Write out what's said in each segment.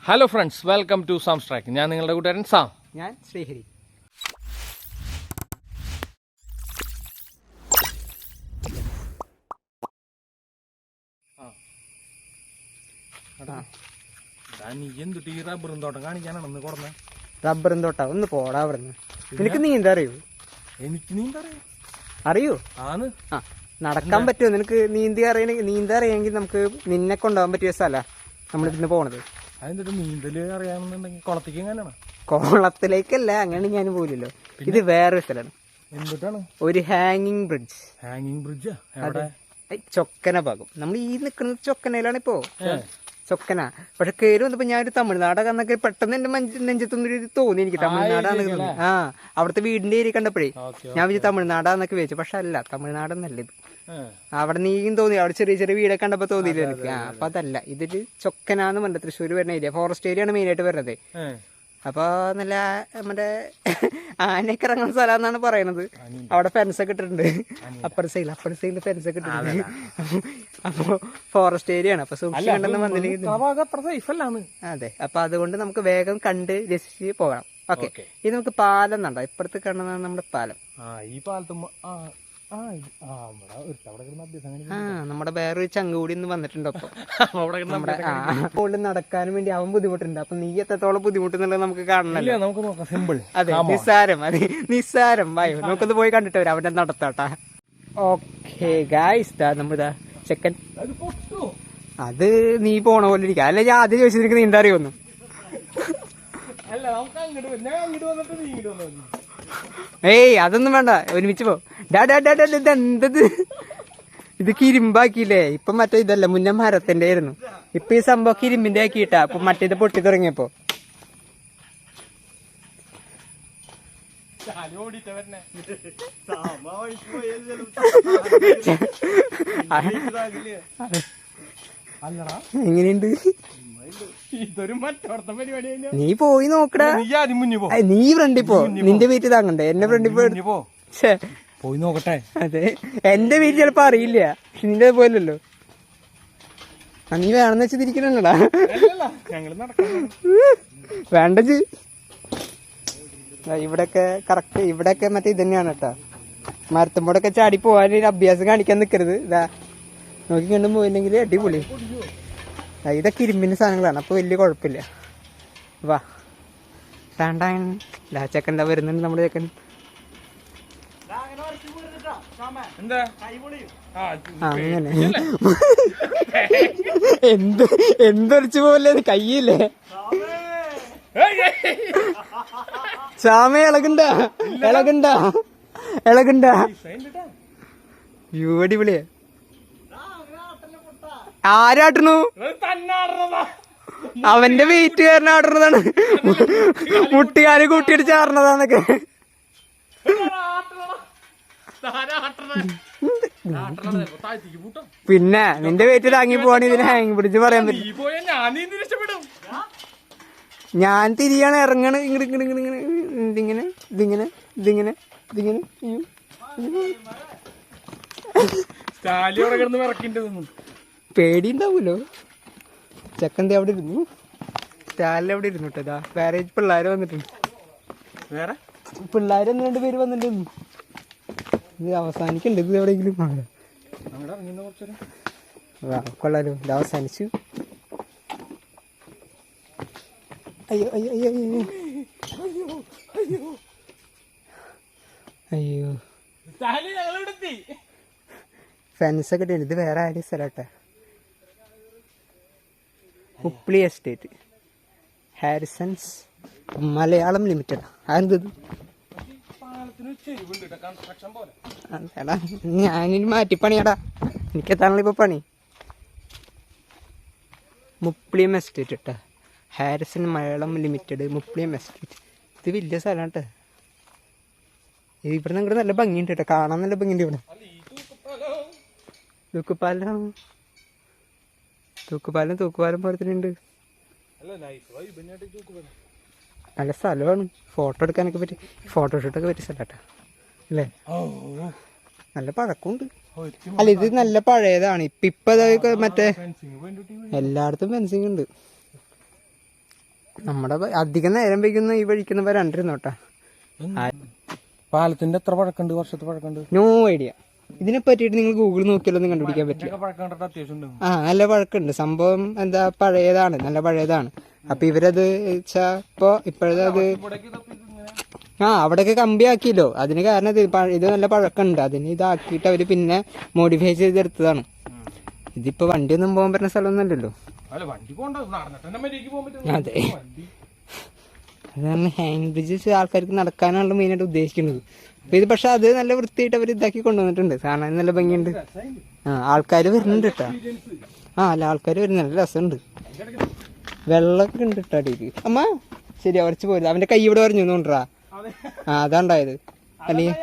Hello friends, welcome to Sam strike. ഞാൻ നിങ്ങളുടെ കൂട്ടുകാരൻ സാം. ഞാൻ ശ്രീഹരി. നീ എന്തിട്ട് ഈ റബ്ബറും തോട്ടം കാണിക്കാനാണ് കൊടുന്ന? റബ്ബറും തോട്ടം ഒന്ന് പോടാ പറഞ്ഞു. നിനക്ക് നീന്താ അറിയൂ? എനിക്ക് നീന്താ അറിയൂ? ആന്ന്. ആ, നടക്കാൻ പറ്റുമോ നിനക്ക്? നീന്താ അറിയെങ്കിൽ നമുക്ക് നിന്നെ കൊണ്ടുപോകാൻ പറ്റിയ സ്ഥലമാണ് നമ്മളിന്ന് പോണത്. അതെന്തിട്ട് നീന്തല് അറിയാമെന്നുണ്ടെങ്കിൽ കുളത്തേക്ക് എങ്ങനെയാണ്? കുളത്തിലേക്കല്ല, അങ്ങനെ ഞാൻ പോലില്ലോ. ഇത് വേറൊരു സ്ഥലമാണ്. എന്തിട്ടാണ്? ഒരു ഹാങ്ങിങ് ബ്രിഡ്ജ്. ഹാങ്ങിങ് ബ്രിഡ്ജാ? ചൊക്കന ഭാഗം. നമ്മൾ ഈ നിൽക്കുന്നത് ചൊക്കനയിലാണ് ഇപ്പോ. ചൊക്കന. പക്ഷെ കയറി വന്നപ്പോ ഞാനൊരു തമിഴ്നാടൊക്കെ എന്നൊക്കെ പെട്ടെന്ന് എന്റെ നെഞ്ചത്തൊന്നും തോന്നി. എനിക്ക് തമിഴ്നാടാന്ന് തോന്നി. ആ, അവിടുത്തെ വീടിന്റെ ഏരിയ കണ്ടപ്പോഴേ ഞാൻ വിചാരിച്ചു തമിഴ്നാടാന്നൊക്കെ വിചാരിച്ചു. പക്ഷെ അല്ല, തമിഴ്നാടെന്നല്ല ഇത്. അവിടെ നീയും തോന്നി, അവിടെ ചെറിയ ചെറിയ വീടൊക്കെ കണ്ടപ്പോ തോന്നിയില്ല എനിക്ക്. ആ, അപ്പൊ അതല്ല, ഇതൊരു ചൊക്കനാന്ന് പറഞ്ഞ തൃശ്ശൂർ വരുന്ന ഏരിയ. ഫോറസ്റ്റ് ഏരിയ ആണ് മെയിൻ ആയിട്ട് വരുന്നത്. അപ്പൊ നല്ല മറ്റേ ആനയൊക്കെ ഇറങ്ങുന്ന സ്ഥലം എന്നാണ് പറയണത്. അവിടെ ഫെൻസൊക്കെ ഇട്ടിട്ടുണ്ട്. അപ്പുറത്തെ സൈഡിൽ ഫെൻസൊക്കെ ഇട്ടിട്ടുണ്ട്. അപ്പൊ ഫോറസ്റ്റ് ഏരിയ ആണ്. അപ്പൊ സൂക്ഷിക്കണ്ടെന്ന് വന്നില്ലെങ്കിൽ അതെ. അപ്പൊ അതുകൊണ്ട് നമുക്ക് വേഗം കണ്ട് രസിച്ച് പോകണം. ഓക്കെ, ഇത് നമുക്ക് പാലം കണ്ടോ? ഇപ്പുറത്ത് കാണുന്നതാണ് നമ്മുടെ പാലം. ഈ പാലത്തും നമ്മുടെ വേറൊരു ചങ്ക് കൂടി ഇന്ന് വന്നിട്ടുണ്ട്. അപ്പൊ നമ്മുടെ മുകളിൽ നടക്കാനും വേണ്ടി അവൻ ബുദ്ധിമുട്ടുണ്ട്. അപ്പൊ നീ എത്രത്തോളം ബുദ്ധിമുട്ടുന്നുള്ളത് നമുക്ക് കാണണല്ലോ. അതെ, നിസ്സാരം വായു. നമുക്കൊന്ന് പോയി കണ്ടിട്ട് വരാം അവന്റെ നടത്താട്ടാ. ഓക്കെ ഗായ്സ്, നമ്മളിതാ ചെക്കൻ. അത് നീ പോണ പോലെ ഇരിക്കാം. അല്ല, ഞാൻ ആദ്യം ചോദിച്ചത് നിനക്ക് നീന്താ അറിയുമെന്ന്. ഏയ്, അതൊന്നും വേണ്ട, ഒരുമിച്ച് പോ. ഇതെന്തത്? ഇത് കിരുമ്പാക്കിയില്ലേ? ഇപ്പൊ മറ്റേ ഇതല്ല, മുന്നേ മരത്തിന്റെ ആയിരുന്നു. ഇപ്പൊ ഈ സംഭവം കിരുമ്പിന്റെ ആക്കിയിട്ടാ. അപ്പൊ മറ്റേത് പൊട്ടി തുടങ്ങിയപ്പോ എങ്ങനെയുണ്ട്? നീ പോയി നോക്കടാ. നീ ഫ്രണ്ടിൽ പോ. നിന്റെ വീട്ടിൽ താങ്ങണ്ടേ? എന്റെ ഫ്രണ്ടിൽ പോയി നോക്കട്ടെ. അതെ, എന്റെ വീട്ടിൽ ചിലപ്പോ അറിയില്ല. പക്ഷെ നിന്റെ പോലല്ലോ. നീ വേണമെന്ന് വെച്ച് തിരിക്കണല്ലോടാ. വേണ്ടത് ഇവിടെയൊക്കെ കറക്റ്റ്. ഇവിടെയൊക്കെ മറ്റേ ഇത് തന്നെയാണ് കേട്ടാ. മരത്തുമ്പോടൊക്കെ ചാടി പോവാൻ ഒരു അഭ്യാസം കാണിക്കാൻ നിൽക്കരുത്. ഇതാ നോക്കി കണ്ടും പോയില്ലെങ്കിൽ അടിപൊളി. ഇതൊക്കെ ഇരുമ്പിന്റെ സാധനങ്ങളാണ്, അപ്പൊ വലിയ കുഴപ്പമില്ല. വാ ചെക്കൻ എന്താ വരുന്നുണ്ട് നമ്മുടെ ചെക്കൻ. അങ്ങനെ എന്തൊരിച്ചു പോലെ കയ്യില്ലേ? ചാമ ഇളകണ്ട. അടിപൊളിയാ. ആരാട്ടണു? അവന്റെ വെയിറ്റ് കാരണം ആടുന്നതാണ്. മുട്ടുകാര് കൂട്ടിയടിച്ച് ആടുന്നതാന്നൊക്കെ. പിന്നെ നിന്റെ വെയിറ്റ് താങ്ങി പോവാണ്. ഇതിന് ഹാങ് പിടിച്ച് പറയാൻ പറ്റും. ഞാൻ തിരിയാണ് ഇറങ്ങണ്. ഇതിങ്ങനെ പേടിയുണ്ടാവൂലോ. ചെക്കൻ്റെ അവിടെ ഇരുന്നു, സ്റ്റാലിൽ അവിടെ ഇരുന്നു കേട്ടോ. വേറെ പിള്ളേര് വന്നിട്ടുണ്ട്. പിള്ളേര് 2 പേര് വന്നിട്ടുണ്ട്. ഇത് അവസാനിക്കണ്ട്. ഇത് എവിടെയെങ്കിലും കൊള്ളാലോ. ഇത് അവസാനിച്ചു. അയ്യോ അയ്യോ അയ്യോ അയ്യോ അയ്യോ. ഫെൻസൊക്കെ ഇട്ടുണ്ട്. ഇത് വേറെ ആരുടെ സ്ഥലട്ടെ? ഉപ്ലി എസ്റ്റേറ്റ്, ഹാരിസൺസ് മലയാളം ലിമിറ്റഡ്. അതെന്തത്? എടാ, ഞാനിനി മാറ്റിപ്പണിയാടാ. എനിക്കെത്താണല്ലോ ഇപ്പൊ പണി. മുപ്ലിയം എസ്റ്റേറ്റ് കേട്ടാ. Harrison Malayalam limited, Mupliyam estate. ഇത് വലിയ സ്ഥലമാണ് കേട്ടോ. ഇവിടെ നിങ്ങളുടെ നല്ല ഭംഗിയുണ്ട് കേട്ടോ, കാണാൻ നല്ല ഭംഗിയുണ്ട്. ഇവിടെ തൂക്കുപാലം പോലത്തിനുണ്ട്. നല്ല സ്ഥലമാണ്. ഫോട്ടോ എടുക്കാനൊക്കെ പറ്റി, ഫോട്ടോഷൂട്ടൊക്കെ പറ്റിയ സ്ഥലട്ടാ അല്ലേ? നല്ല പഴക്കമുണ്ട്. അല്ല, ഇത് നല്ല പഴയതാണ്. ഇപ്പൊ മറ്റേ എല്ലായിടത്തും ഫെൻസിങ് ഉണ്ട്. നമ്മുടെ അധികം നേരം വയ്ക്കുന്ന ഈ വഴിക്കുന്നവ രണ്ടിരുന്നോട്ടാ. പാലത്തിന്റെ എത്ര പഴക്കമുണ്ട്, വർഷത്തെ പഴക്കമുണ്ട്? No idea. ഇതിനെ പറ്റിയിട്ട് നിങ്ങൾ ഗൂഗിൾ നോക്കിയാലൊന്നും കണ്ടുപിടിക്കാൻ പറ്റില്ല. ആ നല്ല പഴക്കമുണ്ട് സംഭവം. എന്താ പഴയതാണ്, നല്ല പഴയതാണ്. അപ്പൊ ഇവരത് ഇപ്പോഴത് അവിടെയൊക്കെ കമ്പി ആക്കിയല്ലോ. അതിന് കാരണം ഇത് നല്ല പഴക്കമുണ്ട്. അതിന് ഇതാക്കിയിട്ട് അവര് പിന്നെ മോഡിഫൈ ചെയ്തെടുത്തതാണ്. ഇതിപ്പോ വണ്ടിയൊന്നും പോകാൻ പറ്റുന്ന സ്ഥലമൊന്നുമല്ലല്ലോ. അതെ, അതാണ് ഹാൻഡ് ബ്രിഡ്ജ് ആൾക്കാർക്ക് നടക്കാനാണല്ലോ മെയിനായിട്ട് ഉദ്ദേശിക്കുന്നത്. അപ്പൊ ഇത് പക്ഷെ അത് നല്ല വൃത്തിയായിട്ട് അവർ ഇതാക്കി കൊണ്ടുവന്നിട്ടുണ്ട്. കാണാൻ നല്ല ഭംഗിയുണ്ട്. ആൾക്കാർ വരുന്നുണ്ട് കേട്ടാ. അല്ല ആൾക്കാർ വരുന്ന നല്ല രസമുണ്ട്. വെള്ളമൊക്കെ ഉണ്ട് കേട്ടോ അടിയിൽ. അമ്മ ശരിയാ, ഉറച്ചു പോരുത്. അവന്റെ കൈ ഇവിടെ വരഞ്ഞു കൊണ്ടുവരാ. അതാണ്ടായത്. അല്ലെങ്കിൽ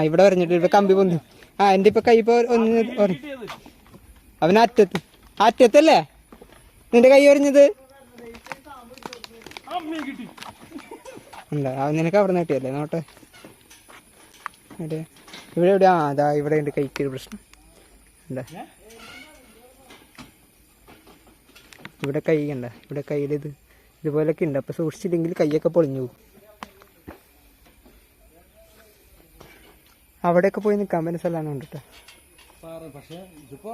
ഇവിടെ വരഞ്ഞിട്ട് ഇവിടെ കമ്പി പൊന്തി. എന്റെ ഇപ്പൊ കൈ ഇപ്പൊ ഒന്ന് അവൻ അറ്റത്തല്ലേ നിന്റെ കൈ വരഞ്ഞത്? നിനക്ക് അവിടെ നിന്ന് കിട്ടിയല്ലേ? നോട്ടെ ഇവിടെ എവിടെയാ? അതാ ഇവിടെ ഉണ്ട് കൈക്കൊരു പ്രശ്നം. എന്താ ഇവിടെ കൈ കണ്ട, ഇവിടെ കയ്യിലിത് ഇതുപോലൊക്കെ ഉണ്ട്. അപ്പൊ സൂക്ഷിച്ചില്ലെങ്കിൽ കൈയൊക്കെ പൊളിഞ്ഞു പോകും. അവിടെയൊക്കെ പോയി നിൽക്കാൻ പറ്റുന്ന സ്ഥലമാണ് കണ്ടിട്ട്. പക്ഷെ ഇതിപ്പോ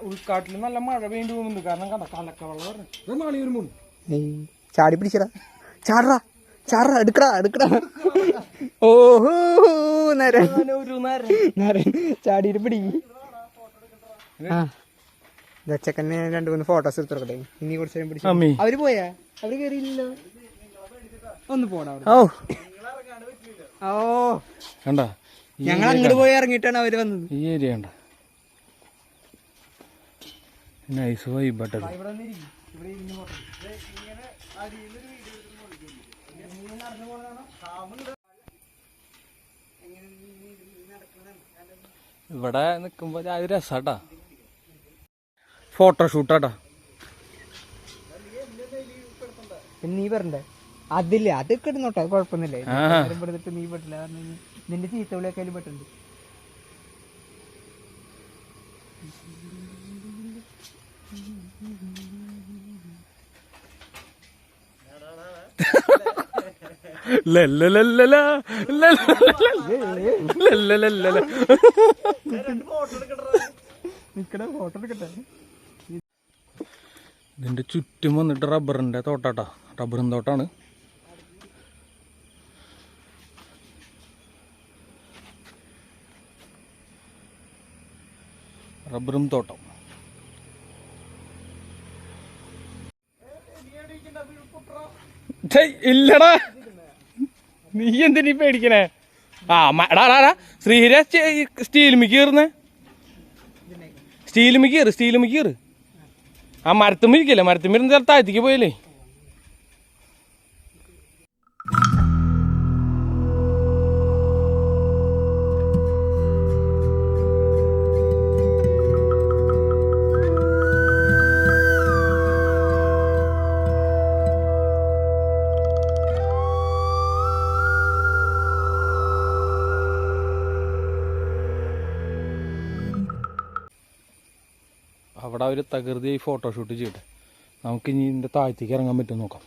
ഉൾക്കാട്ടിൽ നല്ല മഴ പെയ്തു പോകുന്നുണ്ട്. കാരണം കണ്ട കലക്ക വെള്ളം ചാടി പിടിച്ചടാ, ചാടറാ ചാടറാ, എടുക്കടാ. ഓഹോ നരൻ ചാടിയിട്ട് പിടി. ദച്ചക്കന്നെ 2-3 ഫോട്ടോസ് എടുത്തോട്ടെ. ഇനി കുറച്ച് നേരം പിടിച്ചു. അവര് പോയാ? അവര് കേറിയില്ലല്ലോ. ഒന്ന് പോണ. കണ്ട, ഞങ്ങൾ അങ്ങോട്ട് പോയി ഇറങ്ങിയിട്ടാണ് അവര് വന്നത്. ഈ ഏരിയ കണ്ട നൈസ് വൈബട്ടത്. ഇവിടെ നിക്കുമ്പോ അത് രസാട്ടാ, ഫോട്ടോഷൂട്ടാട്ടാ. നീ പറഞ്ഞേ അതില്ലേ, അതൊക്കെ ഇടുന്നോട്ടെ, കുഴപ്പമൊന്നുമില്ലേ. നീ പെട്ടില്ല, കാരണം നിന്റെ ചീത്ത വിളിയൊക്കെ അതിൽ പെട്ടുണ്ട്. ഇതിന്റെ ചുറ്റും വന്നിട്ട് റബ്ബറിന്റെ തോട്ടാട്ടാ, റബ്ബറിൻ തോട്ടാണ്. റബ്ബറും തോട്ടം. ഇല്ലടാ, നീ എന്തിനീ പേടിക്കണേ? ശ്രീഹര സ്റ്റീലുമിക്ക് കയറുന്നേ, സ്റ്റീലുമിക്ക് കയറ്. മരത്തുമ്മ ഇരിക്കല്ലേ, മരത്തുമ്മ ഇരുന്ന് ചില താഴത്തേക്ക് പോയല്ലേ. അവിടെ അവർ തകൃതിയായി ഫോട്ടോഷൂട്ട് ചെയ്യട്ടെ. നമുക്കിനി ഇതിൻ്റെ താഴത്തേക്ക് ഇറങ്ങാൻ പറ്റും നോക്കാം.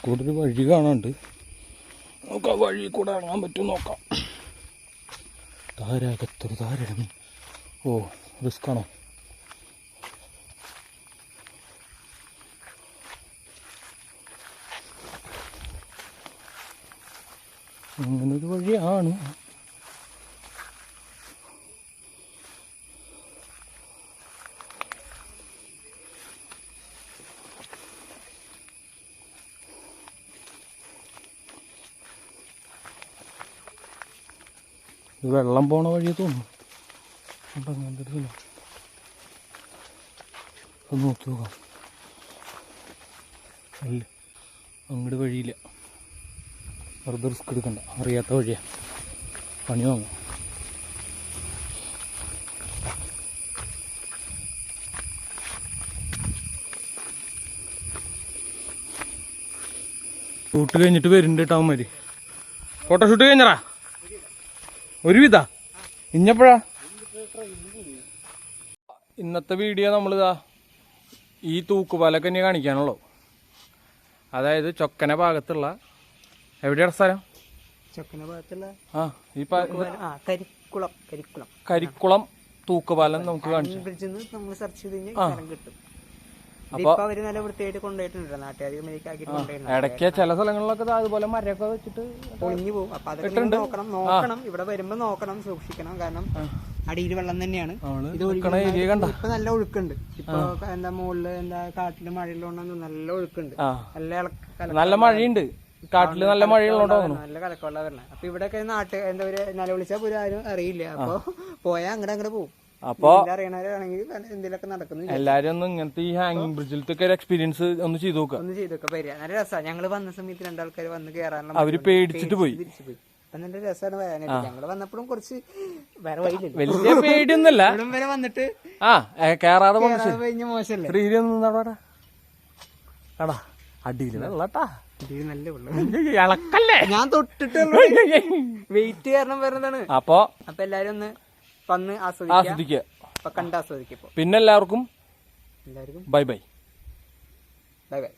കൂടെ ഒരു വഴി കാണാണ്ട്, നമുക്ക് ആ വഴി കൂടെ ഇറങ്ങാൻ പറ്റും നോക്കാം. ധാരാകത്തൊരു ധാരണം. റിസ്ക് ആണോ? അങ്ങനൊരു വഴിയാണ്. വെള്ളം പോണ വഴി തോന്നുന്നു. നോക്കി നോക്കാം. അല്ല, അങ്ങോട്ട് വഴിയില്ല. വെറുതെ റിസ്ക് എടുക്കണ്ട, അറിയാത്ത വഴിയാ, പണി വാങ്ങും. ഷൂട്ട് കഴിഞ്ഞിട്ട് വരുന്നുണ്ട് ടൗന്മാര്. ഫോട്ടോഷൂട്ട് കഴിഞ്ഞറാ ഒരുവിധ ഇഞ്ഞപ്പോഴാ. ഇന്നത്തെ വീഡിയോ നമ്മളിതാ ഈ തൂക്കുപാലൊക്കെ തന്നെ കാണിക്കാനുള്ളൂ. അതായത് ചൊക്കന ഭാഗത്തുള്ള എവിടെയാണ് സ്ഥലം? ചൊക്കന ഭാഗത്തുള്ള കരിക്കുളം തൂക്കുപാലം നമുക്ക് കാണിച്ചു. നമ്മൾ സെർച്ച് ചെയ്ത് കഴിഞ്ഞാൽ കിട്ടും. അപ്പൊ അവര് നല്ല വൃത്തിയായിട്ട് കൊണ്ടുപോയിട്ടുണ്ട്. നാട്ടുകാർ ഇടയ്ക്ക് ചില സ്ഥലങ്ങളിലൊക്കെ അതുപോലെ മരമൊക്കെ വെച്ചിട്ട് പൊളിഞ്ഞു പോകും. അപ്പൊ അതൊക്കെ നോക്കണം. ഇവിടെ വരുമ്പോ നോക്കണം, സൂക്ഷിക്കണം. കാരണം അടിയിൽ വെള്ളം തന്നെയാണ്. ഇപ്പൊ നല്ല ഒഴുക്കുണ്ട്. ഇപ്പൊ എന്താ മുകളില് എന്താ കാട്ടില് മഴയുള്ളതുകൊണ്ടൊന്നും നല്ല ഒഴുക്കുണ്ട്. നല്ല മഴയുണ്ട് കാട്ടില്, നല്ല മഴയുള്ളതുകൊണ്ടോ നല്ല കലക്കമുള്ള വരണം. അപ്പൊ ഇവിടെയൊക്കെ നാട്ട് എന്താ ഒരു നിലവിളിച്ചാൽ പോലും ആരും അറിയില്ല. അപ്പൊ പോയാൽ അങ്ങോട്ട് പോകും. അപ്പൊ അറിയണവരാണെങ്കിൽ എന്തെങ്കിലുമൊക്കെ നടക്കുന്നു. എല്ലാരും ഒന്ന് ഇങ്ങനത്തെ ഈ ഹാങ്ങിങ് ബ്രിഡ്ജിലത്തെ ഒരു എക്സ്പീരിയൻസ് ഒന്ന് ചെയ്ത് നോക്കാം. വരിക നല്ല രസമാണ്. ഞങ്ങള് വന്ന സമയത്ത് രണ്ടാൾക്കാർ വന്ന് കയറാനുള്ള അവര് പേടിച്ചിട്ട് പോയി. നല്ല രസമാണ് വരാനായിട്ട്. ഞങ്ങള് വന്നപ്പോഴും കുറച്ച് വേറെ വഴിയില്ല, വലിയ പേടിയൊന്നുമല്ല. ഇവിടം വരെ വന്നിട്ട് കേറാതെ മോശമല്ലേ എടാ അടിയില് വെള്ളട്ടാ, നല്ല ഇളക്കല്ലേ. ഞാൻ തൊട്ടിട്ട് വെയിറ്റ് കാരണം വരുന്നതാണ്. അപ്പൊ എല്ലാരും ഒന്ന് വന്ന് ആസ്വദിക്കുക, കണ്ട് ആസ്വദിക്കുക. പിന്നെ എല്ലാവർക്കും ബൈ ബൈ. Bye bye.